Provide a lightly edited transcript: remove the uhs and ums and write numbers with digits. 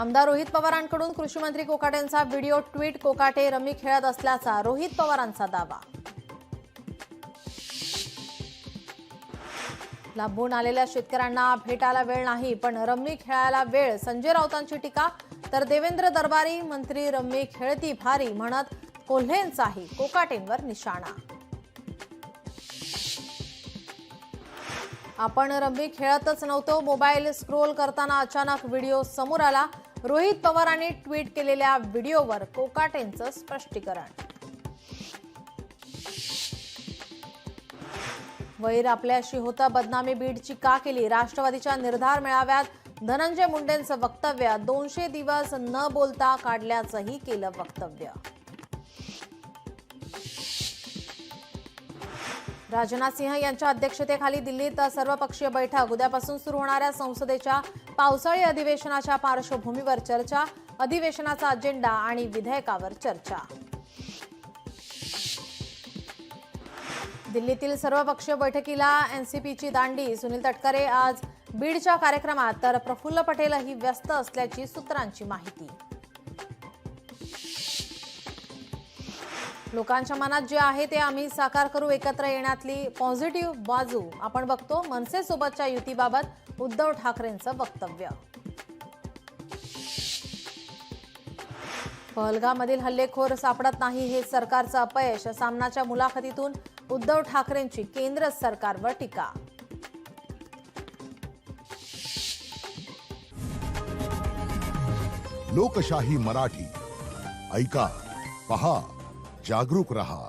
आमदार रोहित पवारांकडून कृषी मंत्री कोकाटेंचा व्हिडिओ ट्विट। कोकाटे रम्मी खेळत असल्याचा रोहित पवारांचा दावा। लांबून आलेल्या शेतकऱ्यांना भेटायला वेळ नाही पण रम्मी खेळायला वेळ। संजय राऊतांची टीका। तर देवेंद्र दरबारी मंत्री रम्मी खेळती भारी म्हणत कोल्हेंचाही कोकाटेंवर निशाणा। आपण रम्मी खेळतच नव्हतो, मोबाईल स्क्रोल करताना अचानक व्हिडिओ समोर आला। रोहित पवारांनी ट्विट केलेल्या व्हिडिओवर कोकाटेंचं स्पष्टीकरण। वैर आपल्याशी होता, बदनामी बीडची का केली? राष्ट्रवादीच्या निर्धार मेळाव्यात धनंजय मुंडेंचं वक्तव्य। 200 दिवस न बोलता काढल्याचंही केलं वक्तव्य। राजनाथ सिंह यांच्या अध्यक्षतेखाली दिल्लीत सर्वपक्षीय बैठक। उद्यापासून सुरू होणाऱ्या संसदेच्या पावसाळी अधिवेशनाच्या पार्श्वभूमीवर चर्चा। अधिवेशनाचा अजेंडा आणि विधेयकावर चर्चा। दिल्लीतील सर्वपक्षीय बैठकीला एनसीपीची दांडी। सुनील तटकरे आज बीडच्या कार्यक्रमात, तर प्रफुल्ल पटेलही व्यस्त असल्याची सूत्रांची माहिती। लोकांच्या मनात जे आहे ते आम्ही साकार करू, एकत्र येण्यातली पॉझिटिव्ह बाजू आपण बघतो। मनसेसोबतच्या युतीबाबत उद्धव ठाकरेंचं वक्तव्य। पहलगाममधील हल्लेखोर सापडत नाही हे सरकारचं अपयश। सामनाच्या मुलाखतीतून उद्धव ठाकरेंची केंद्र सरकारवर टीका। लोकशाही मराठी ऐका, पहा, जागरूक रहा।